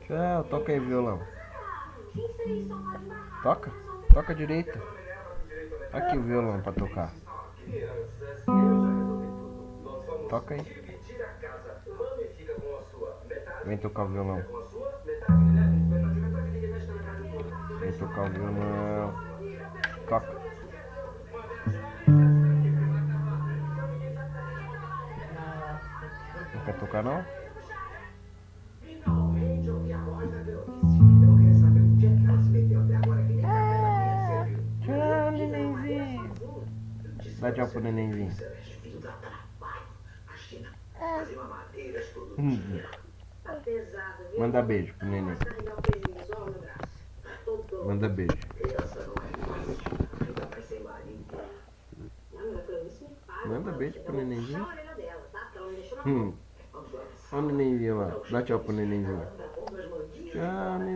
Tchau, toca aí violão. Toca? Toca direito. Aqui o violão pra tocar. Toca aí. Vem tocar o violão. Vem tocar o violão. Toca. Não quer tocar não? Tchau, nenenzinho. Dá tchau pro nenenzinho. Manda beijo pro neném. Manda beijo. Manda beijo pro nenenzinho. Olha o nenenzinho lá. Dá tchau pro nenenzinho. Tchau, nenenzinho.